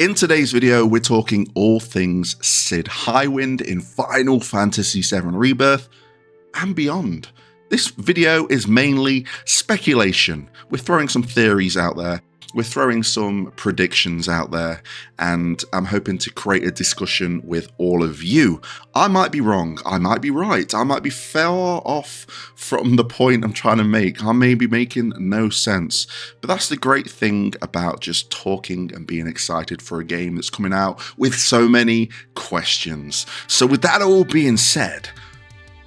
In today's video, we're talking all things Cid Highwind in Final Fantasy VII Rebirth and beyond. This video is mainly speculation. We're throwing some theories out there. We're throwing some predictions out there, and I'm hoping to create a discussion with all of you. I might be wrong, I might be right, I might be far off from the point I'm trying to make. I may be making no sense, but that's the great thing about just talking and being excited for a game that's coming out with so many questions. So with that all being said,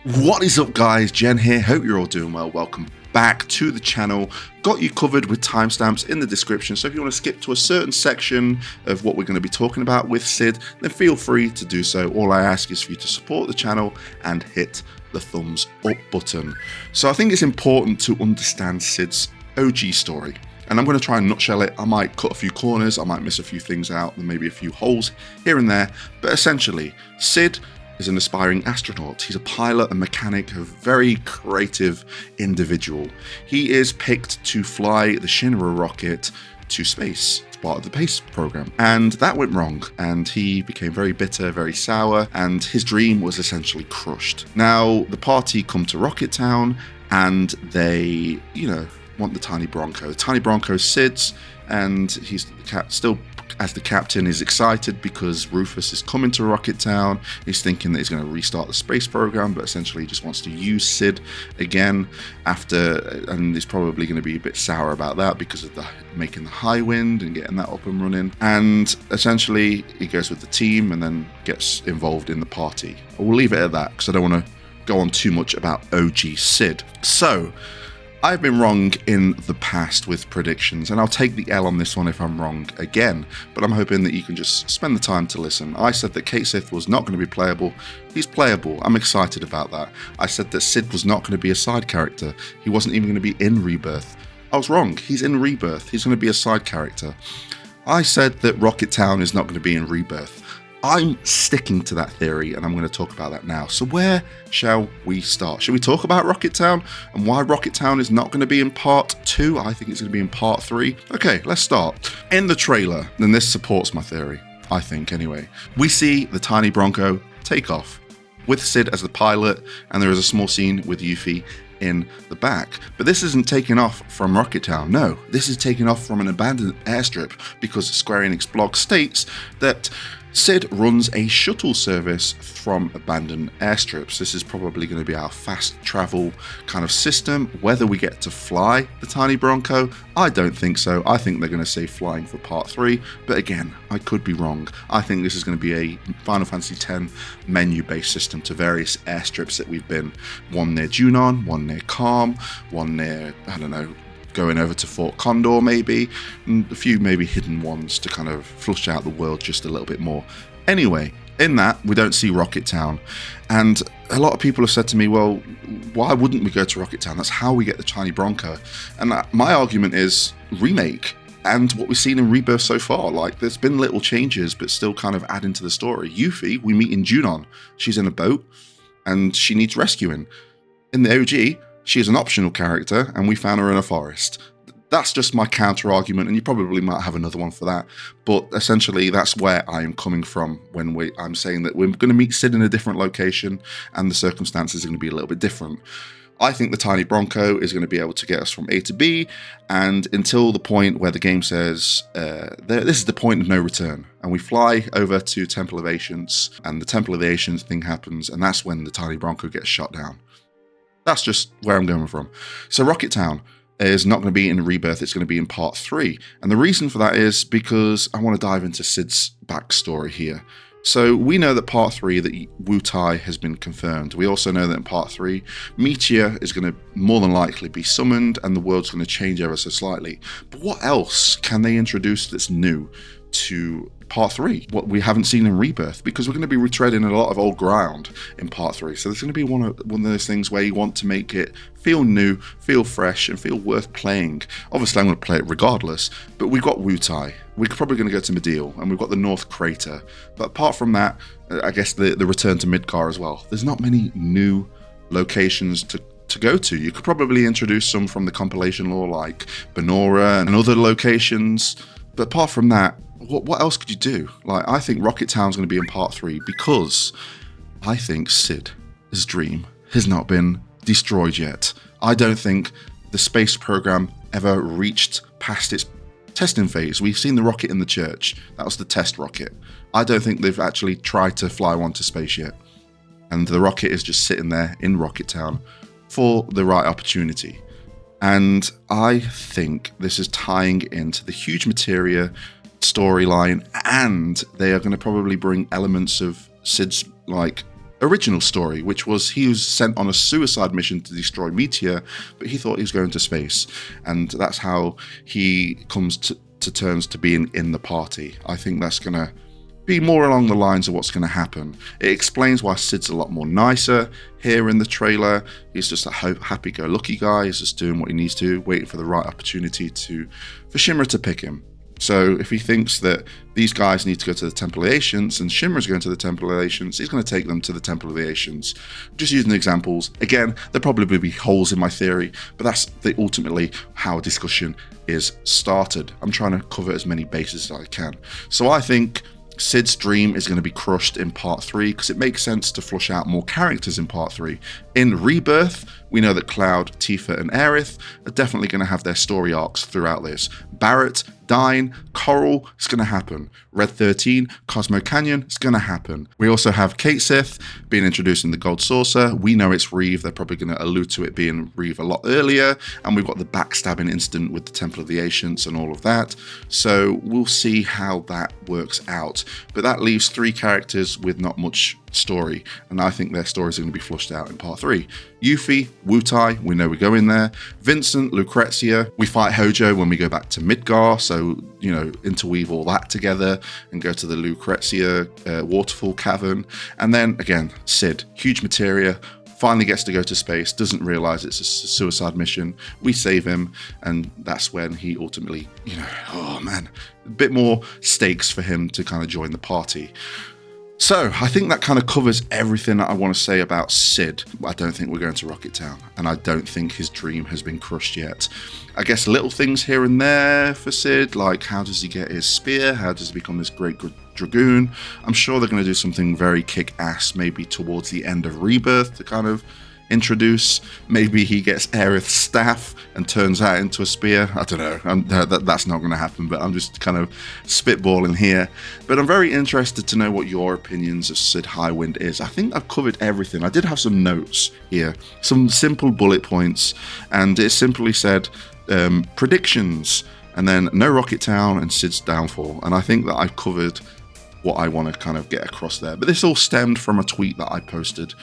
what is up guys, Jen here, hope you're all doing well. Welcome back to the channel. Got you covered with timestamps in the description, so if you want to skip to a certain section of what we're going to be talking about with Cid, then feel free to do so. All I ask is for you to support the channel and hit the thumbs up button. So I think it's important to understand Cid's OG story, and I'm going to try and nutshell it. I might cut a few corners, I might miss a few things out, and maybe a few holes here and there, but essentially Cid is an aspiring astronaut. He's a pilot and mechanic, a very creative individual. He is picked to fly the Shinra rocket to space as part of the PACE program. And that went wrong, and he became very bitter, very sour, and his dream was essentially crushed. Now, the party come to Rocket Town, and they, want the Tiny Bronco. Tiny Bronco's Cid's, and he's still as the captain is excited because Rufus is coming to Rocket Town. He's thinking that he's going to restart the space program, but essentially he just wants to use Cid again and he's probably going to be a bit sour about that because of making the Highwind and getting that up and running. And essentially he goes with the team and then gets involved in the party. We'll leave it at that because I don't want to go on too much about OG Cid. So I've been wrong in the past with predictions, and I'll take the L on this one if I'm wrong again, but I'm hoping that you can just spend the time to listen. I said that Cait Sith was not going to be playable. He's playable. I'm excited about that. I said that Cid was not going to be a side character. He wasn't even going to be in Rebirth. I was wrong. He's in Rebirth. He's going to be a side character. I said that Rocket Town is not going to be in Rebirth. I'm sticking to that theory, and I'm going to talk about that now. So where shall we start? Should we talk about Rocket Town and why Rocket Town is not going to be in part 2? I think it's going to be in part 3. Okay, let's start. In the trailer, and this supports my theory, I think anyway, we see the Tiny Bronco take off with Cid as the pilot, and there is a small scene with Yuffie in the back. But this isn't taken off from Rocket Town. No, this is taken off from an abandoned airstrip because Square Enix blog states that Cid runs a shuttle service from abandoned airstrips. This is probably going to be our fast travel kind of system. Whether we get to fly the Tiny Bronco, I don't think so. I think they're going to say flying for part 3, but again, I could be wrong. I think this is going to be a Final Fantasy X menu-based system to various airstrips that we've been. One near Junon, one near Calm, one near, I don't know, going over to Fort Condor maybe, and a few maybe hidden ones to kind of flush out the world just a little bit more. Anyway, in that, we don't see Rocket Town, and a lot of people have said to me, well, why wouldn't we go to Rocket Town? That's how we get the Tiny Bronco. And my argument is remake, and what we've seen in Rebirth so far. Like, there's been little changes, but still kind of adding to the story. Yuffie, we meet in Junon. She's in a boat, and she needs rescuing. In the OG, she is an optional character, and we found her in a forest. That's just my counter argument, and you probably might have another one for that. But essentially, that's where I am coming from when I'm saying that we're going to meet Cid in a different location, and the circumstances are going to be a little bit different. I think the Tiny Bronco is going to be able to get us from A to B, and until the point where the game says, this is the point of no return, and we fly over to Temple of Ancients, and the Temple of the Ancients thing happens, and that's when the Tiny Bronco gets shot down. That's just where I'm going from. So Rocket Town is not going to be in Rebirth, it's going to be in part 3. And the reason for that is because I want to dive into Cid's backstory here. So we know that part 3, that Wu Tai has been confirmed. We also know that in part 3, Meteor is going to more than likely be summoned and the world's going to change ever so slightly. But what else can they introduce that's new to part 3, what we haven't seen in Rebirth? Because we're going to be retreading a lot of old ground in part 3, so there's going to be one of those things where you want to make it feel new, feel fresh, and feel worth playing. Obviously I'm going to play it regardless, but we've got Wu Tai, we're probably going to go to Medeal, and we've got the North Crater, but apart from that, I guess the return to Midgar as well. There's not many new locations to go to. You could probably introduce some from the compilation lore like Benora and other locations, but apart from that, what else could you do? Like, I think Rocket Town's going to be in part 3 because I think Cid's dream has not been destroyed yet. I don't think the space program ever reached past its testing phase. We've seen the rocket in the church. That was the test rocket. I don't think they've actually tried to fly one to space yet. And the rocket is just sitting there in Rocket Town for the right opportunity. And I think this is tying into the huge materia storyline, and they are going to probably bring elements of Cid's like original story, which was he was sent on a suicide mission to destroy Meteor, but he thought he was going to space, and that's how he comes to terms to being in the party. I think that's going to be more along the lines of what's going to happen. It explains why Cid's a lot more nicer here in the trailer. He's just a happy-go-lucky guy. He's just doing what he needs to, waiting for the right opportunity for Shinra to pick him. So if he thinks that these guys need to go to the Temple of the Ancients and Shinra's going to the Temple of the Ancients, he's going to take them to the Temple of the Ancients. Just using examples. Again, there'll probably be holes in my theory, but that's ultimately how a discussion is started. I'm trying to cover as many bases as I can. So I think Cid's dream is going to be crushed in part 3 because it makes sense to flush out more characters in part 3. In Rebirth, we know that Cloud, Tifa, and Aerith are definitely going to have their story arcs throughout this. Barrett, Dyne, Coral, it's going to happen. Red 13, Cosmo Canyon, it's going to happen. We also have Kate Sith being introduced in the Gold Saucer. We know it's Reeve. They're probably going to allude to it being Reeve a lot earlier. And we've got the backstabbing incident with the Temple of the Ancients and all of that. So we'll see how that works out. But that leaves 3 characters with not much story, and I think their stories are going to be flushed out in part 3. Yuffie, Wutai, we know we're going there. Vincent, Lucrezia, we fight Hojo when we go back to Midgar, so, you know, interweave all that together and go to the Lucrezia waterfall cavern. And then, again, Cid, huge materia, finally gets to go to space, doesn't realize it's a suicide mission. We save him, and that's when he ultimately, you know, oh man, a bit more stakes for him to kind of join the party. So I think that kind of covers everything that I want to say about Cid. I don't think we're going to Rocket Town, and I don't think his dream has been crushed yet. I guess little things here and there for Cid, like how does he get his spear? How does he become this great dragoon? I'm sure they're going to do something very kick-ass, maybe towards the end of Rebirth to kind of introduce. Maybe he gets Aerith's staff and turns that into a spear. I don't know. That's not going to happen, but I'm just kind of spitballing here. But I'm very interested to know what your opinions of Cid Highwind is. I think I've covered everything. I did have some notes here, some simple bullet points, and it simply said predictions, and then no Rocket Town and Cid's downfall. And I think that I've covered what I want to kind of get across there. But this all stemmed from a tweet that I posted.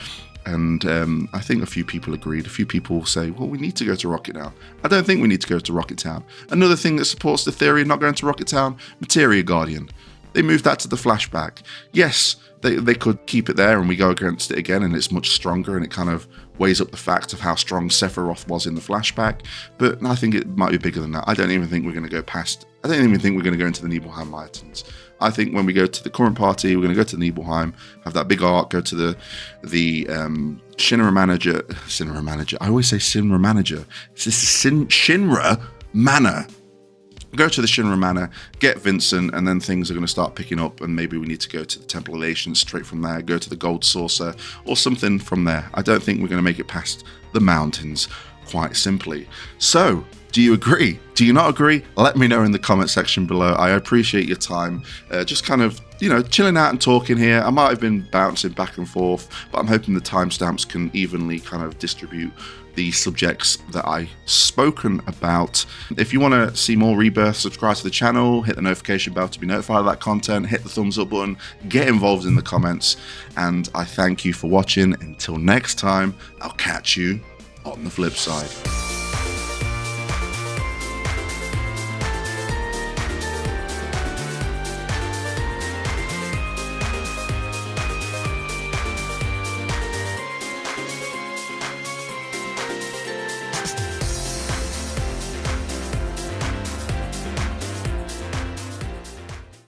And I think a few people agreed. A few people say, well, we need to go to Rocket Town. I don't think we need to go to Rocket Town. Another thing that supports the theory of not going to Rocket Town, Materia Guardian. They moved that to the flashback. Yes, they could keep it there and we go against it again and it's much stronger and it kind of weighs up the fact of how strong Sephiroth was in the flashback. But I think it might be bigger than that. I don't even think we're going to go past... I don't even think we're going to go into the Nibelheim Mountains. I think when we go to the current party, we're going to go to Nibelheim, have that big arc, go to the Shinra manager. I always say Shinra manager. It's this Shinra Manor. Go to the Shinra Manor, get Vincent, and then things are going to start picking up, and maybe we need to go to the Temple of the Ancients straight from there, go to the Gold Saucer, or something from there. I don't think we're going to make it past the mountains, quite simply. So, do you agree? Do you not agree? Let me know in the comment section below. I appreciate your time. Just kind of, you know, chilling out and talking here. I might have been bouncing back and forth, but I'm hoping the timestamps can evenly kind of distribute the subjects that I've spoken about. If you want to see more Rebirth, subscribe to the channel, hit the notification bell to be notified of that content, hit the thumbs up button, get involved in the comments, and I thank you for watching. Until next time, I'll catch you on the flip side.